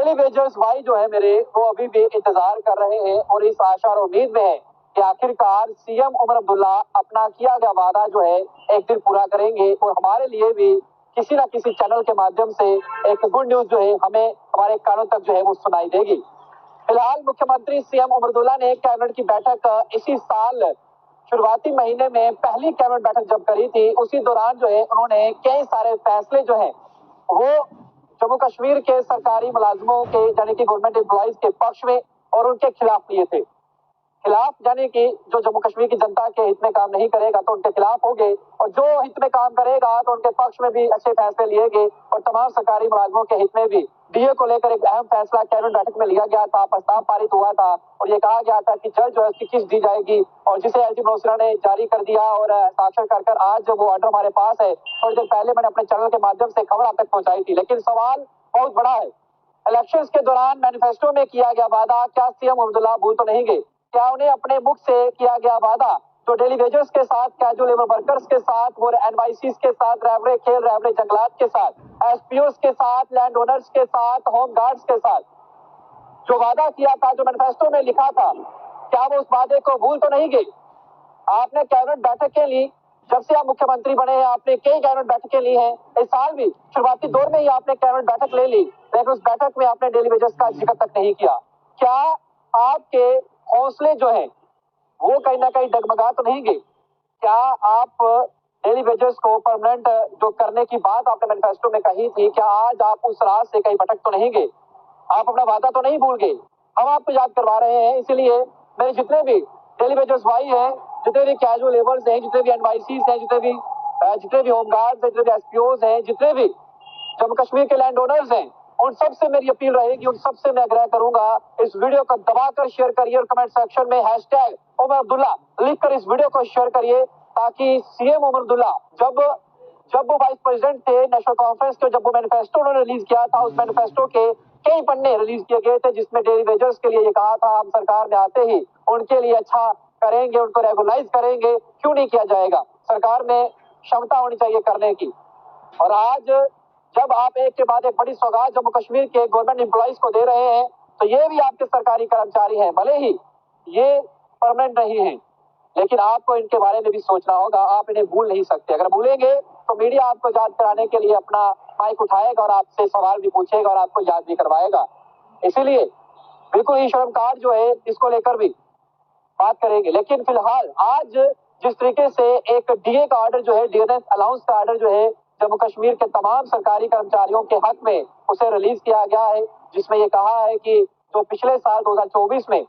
Daily wagers भाई जो है मेरे, वो अभी भी इंतजार कर रहे हैं और इस आशा और उम्मीद में है कि आखिरकार सीएम उमर अब्दुल्ला अपना किया गया वादा जो है एक दिन पूरा करेंगे और हमारे लिए भी किसी ना किसी चैनल के माध्यम से एक गुड न्यूज जो है हमें हमारे कानों तक जो है वो सुनाई देगी। फिलहाल मुख्यमंत्री सीएम उमर अब्दुल्ला ने कैबिनेट की बैठक इसी साल शुरुआती महीने में पहली कैबिनेट बैठक जब करी थी, उसी दौरान जो है उन्होंने कई सारे फैसले जो है वो जम्मू कश्मीर के सरकारी मुलाजिमों के यानी कि गवर्नमेंट एम्प्लॉइज के पक्ष में और उनके खिलाफ लिए थे। खिलाफ यानी कि जो जम्मू कश्मीर की जनता के हित में काम नहीं करेगा तो उनके खिलाफ हो गए, और जो हित में काम करेगा तो उनके पक्ष में भी अच्छे फैसले लिए गए। और तमाम सरकारी मुलाजिमों के हित में भी डीए को लेकर एक अहम फैसला कैबिनेट बैठक में लिया गया था, प्रस्ताव पारित हुआ था और ये कहा गया था कि जज जो है उसकी किस्त दी जाएगी, और जिसे एलजी मनोसरा ने जारी कर दिया और हस्ताक्षर कर आज जो वो ऑर्डर हमारे पास है। थोड़ी देर पहले मैंने अपने चैनल के माध्यम से खबर आप तक पहुंचाई थी, लेकिन सवाल बहुत बड़ा है। इलेक्शंस के दौरान मैनिफेस्टो में किया गया वादा क्या सीएम अब्दुल्ला भूल तो नहीं गए? क्या उन्हें अपने मुख से किया गया वादा जो डेली वेजर्स के साथ, कैजुअल लेबर वर्कर्स के साथ, वो एनवाईसी के साथ, रैवरे खेल, रैवरे जंगलात के साथ, एसपीओ के साथ, लैंड ओनर्स के साथ, होम गार्ड्स के साथ जो वादा किया था, जो मैनिफेस्टो में लिखा था, क्या वो उस वादे को भूल तो नहीं गए? आपने कैबिनेट बैठकें ली, जब से आप मुख्यमंत्री बने हैं आपने कई कैबिनेट बैठकें ली हैं। इस साल भी शुरुआती दौर में ही आपने कैबिनेट बैठक ले ली, लेकिन उस बैठक में आपने डेली वेजर्स का जिक्र तक नहीं किया। क्या आपके हौसले जो है वो कहीं ना कहीं डगमगा तो नहीं गए? क्या आप डेली वेजर्स को परमानेंट जो करने की बात आपने मैनिफेस्टो में कही थी, क्या आज आप उस राह से कहीं भटक तो नहीं गए? आप अपना वादा तो नहीं भूल गए? हम आपको याद करवा रहे हैं। इसीलिए मेरे जितने भी डेली वेजर्स भाई हैं, जितने भी कैजुअल लेबर्स हैं, जितने भी एनवाईसी हैं, जितने भी होमगार्ड्स हैं, जितने भी एसपीओज हैं, जितने भी जम्मू कश्मीर के लैंड ओनर्स हैं, उन सबसे मेरी अपील रहेगी, उन सबसे मैं आग्रह करूंगा, इस वीडियो को दबाकर शेयर करिए और कमेंट सेक्शन में हैशटैग उमर अब्दुल्ला लिखकर इस वीडियो को शेयर करिए, ताकि सीएम उमर अब्दुल्ला जब वो वाइस प्रेसिडेंट थे नेशनल कॉन्फ्रेंस के, जब वो मैनिफेस्टो उन्होंने रिलीज किया था, उस मैनिफेस्टो के कई पन्ने रिलीज किए गए थे जिसमें डेली वेजर्स के लिए ये कहा था हम सरकार में आते ही उनके लिए अच्छा करेंगे, उनको रेगुलाइज करेंगे। क्यों नहीं किया जाएगा? सरकार में क्षमता होनी चाहिए करने की। और आज जब आप एक के बाद एक बड़ी सौगात जम्मू कश्मीर के गवर्नमेंट एम्प्लॉइज को दे रहे हैं, तो ये भी आपके सरकारी कर्मचारी हैं, भले ही ये परमानेंट नहीं है, लेकिन आपको इनके बारे में भी सोचना होगा। आप इन्हें भूल नहीं सकते। अगर भूलेंगे तो मीडिया आपको याद कराने के लिए अपना माइक उठाएगा और आपसे सवाल भी पूछेगा और आपको याद भी करवाएगा। इसीलिए बिल्कुल ही शर्मकार जो है इसको लेकर भी बात करेंगे। लेकिन फिलहाल आज जिस तरीके से एक डीए का ऑर्डर जो है, डीएनएस अलाउंस का ऑर्डर जो है जम्मू कश्मीर के तमाम सरकारी कर्मचारियों के हक में उसे रिलीज किया गया है, जिसमें ये कहा है कि जो पिछले साल 2024 में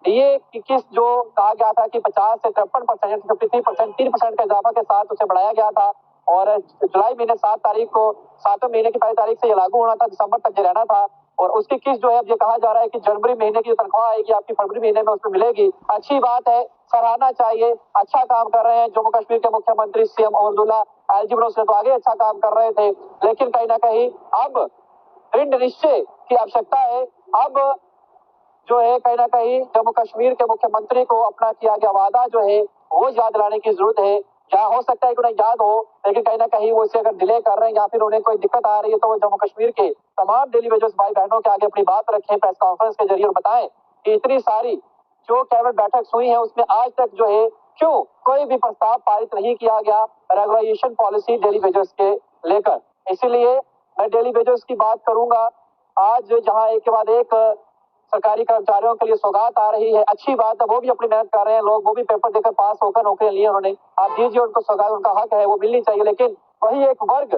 डीए की किस्त जो कहा गया था कि 50 से 53%, 53%, 3% का इजाफा के साथ उसे बढ़ाया गया था, और जुलाई महीने 7 तारीख को, 7वें महीने की 1 तारीख से ये लागू होना था, दिसंबर तक ये रहना था। और उसकी किस्त जो है अब ये कहा जा रहा है कि जनवरी महीने की तनख्वाह आएगी आपकी फरवरी महीने में उसमें मिलेगी। अच्छी बात है, सराहना चाहिए, अच्छा काम कर रहे हैं जम्मू कश्मीर के मुख्यमंत्री सीएम अब्दुल्ला। एलजी मनोसरा तो आगे अच्छा काम कर रहे थे, लेकिन कहीं ना कहीं अब दृढ़ निश्चय की आवश्यकता है। अब जो है कहीं ना कहीं जम्मू कश्मीर के मुख्यमंत्री को अपना किया गया वादा जो है वो याद दिलाने की जरूरत है। क्या हो सकता है कि उन्हें याद हो, लेकिन कहीं ना कहीं वो इसे अगर डिले कर रहे हैं या फिर उन्हें कोई दिक्कत आ रही है, तो वो जम्मू कश्मीर के तमाम डेली वेजर्स भाई बहनों के आगे अपनी बात रखें प्रेस कॉन्फ्रेंस के जरिए और बताएं कि इतनी सारी जो कैबिनेट बैठक हुई है उसमें आज तक जो है क्यों कोई भी प्रस्ताव पारित नहीं किया गया रेगुलाइजेशन पॉलिसी डेली वेजर्स के लेकर। इसीलिए मैं डेली वेजर्स की बात करूंगा। आज जहां एक के बाद एक सरकारी कर्मचारियों के लिए सौगात आ रही है, अच्छी बात है, वो भी अपनी मेहनत कर रहे हैं लोग, वो भी पेपर देकर पास होकर नौकरियां ली उन्होंने। आप दीजिए उनको सौगात, उनका हक है, वो मिलनी चाहिए। लेकिन वही एक वर्ग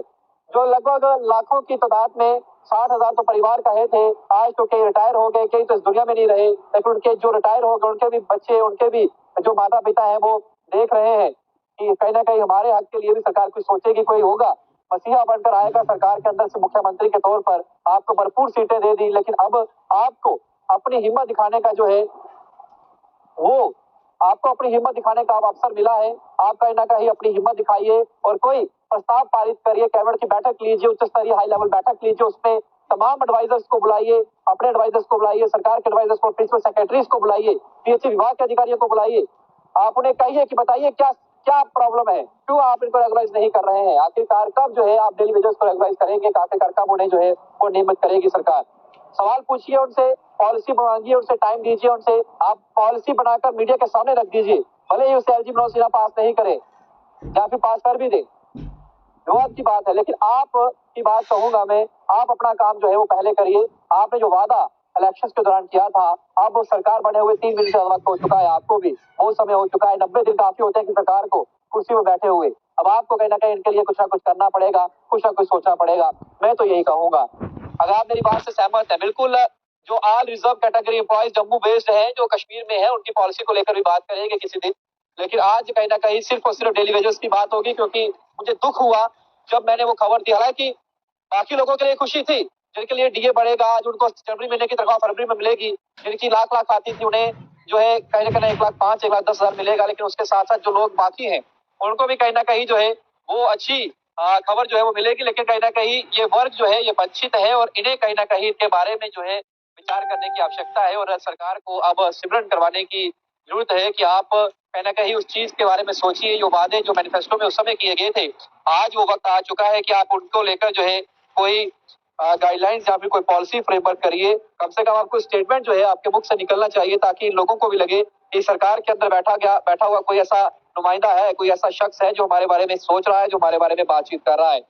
जो लगभग लाखों की तादाद में 60,000 तो परिवार का है थे, आज तो कई रिटायर हो गए, कई तो इस दुनिया में नहीं रहे, लेकिन उनके जो रिटायर हो गए उनके भी बच्चे, उनके भी जो माता पिता है वो देख रहे हैं कि कहीं ना कहीं हमारे हक के लिए भी सरकार कुछ सोचेगी। कोई होगा मसीहा बनकर आएगा सरकार के अंदर से मुख्यमंत्री के तौर पर, आपको भरपूर सीटें दे दी, लेकिन अब आपको अपनी हिम्मत दिखाने का जो है वो आपको अपनी हिम्मत दिखाने का अवसर मिला है। आप कहीं ना कहीं अपनी हिम्मत दिखाइए और कोई प्रस्ताव पारित करिए, कैबिनेट की बैठक लीजिए, उच्च स्तरीय हाई लेवल बैठक लीजिए, उसमें तमाम एडवाइजर्स को बुलाइए, अपने एडवाइजर्स को बुलाइए, सरकार के एडवाइजर्स को, प्रिंसिपल सेक्रेटरीज को बुलाइए, पीएचई विभाग के अधिकारियों को बुलाइए। आप उन्हें कहिए कि बताइए क्या क्या प्रॉब्लम है, क्यों आप इनको रेगुलाइज नहीं कर रहे हैं, आखिरकार कब जो है आप डेली वेजर्स को रेगुलाइज करेंगे, आखिरकार कब उन्हें जो है वो नियमित करेगी सरकार। सवाल पूछिए उनसे, पॉलिसी मांगिए उनसे, टाइम दीजिए उनसे, आप पॉलिसी बनाकर मीडिया के सामने रख दीजिए, भले ही उसे एलजी मनोज सिन्हा पास नहीं करे या फिर पास कर भी दे, विवाद की बात है। लेकिन आप की बात कहूंगा मैं, आप अपना काम जो है वो पहले करिए। आपने जो वादा इलेक्शन के दौरान किया था, अब वो सरकार बने हुए 3 महीने से वक्त हो चुका है, आपको भी बहुत समय हो चुका है। 90 दिन काफी होते हैं कि सरकार को कुर्सी में बैठे हुए। अब आपको कहीं ना कहीं इनके लिए कुछ ना कुछ करना पड़ेगा, कुछ ना कुछ सोचना पड़ेगा। मैं तो यही कहूंगा, अगर आप मेरी बात से सहमत है, बिल्कुल जो all reserve category employees Jammu based है, जो कश्मीर में है, उनकी पॉलिसी को लेकर भी बात करेंगे किसी दिन। लेकिन आज कहीं ना कहीं सिर्फ और सिर्फ डेली वेजेस की बात होगी, क्योंकि मुझे दुख हुआ जब मैंने वो खबर दी। हालांकि बाकी लोगों के लिए खुशी थी, जिनके लिए डीए बढ़ेगा, आज उनको जनवरी महीने की तनख्वाह फरवरी में मिलेगी, जिनकी लाख लाख आती थी उन्हें जो है कहीं ना कहीं 1,05,000 1,10,000 मिलेगा। लेकिन उसके साथ साथ जो लोग बाकी हैं उनको भी कहीं ना कहीं जो है वो अच्छी खबर जो है वो मिलेगी। लेकिन कहीं ना कहीं ये वर्ग जो है ये वंचित है, और इन्हें कहीं ना कहीं इनके बारे में जो है विचार करने की आवश्यकता है, और सरकार को अब सिमरन करवाने की जरूरत है कि आप कहीं ना कहीं उस चीज के बारे में सोचिए, जो वादे जो मैनिफेस्टो में उस समय किए गए थे, आज वो वक्त आ चुका है कि आप उनको लेकर जो है कोई गाइडलाइंस या फिर कोई पॉलिसी फ्रेमवर्क करिए। कम से कम आपको स्टेटमेंट जो है आपके मुख से निकलना चाहिए, ताकि इन लोगों को भी लगे कि सरकार के अंदर बैठा हुआ कोई ऐसा नुमाइंदा है, कोई ऐसा शख्स है जो हमारे बारे में सोच रहा है, जो हमारे बारे में बातचीत कर रहा है।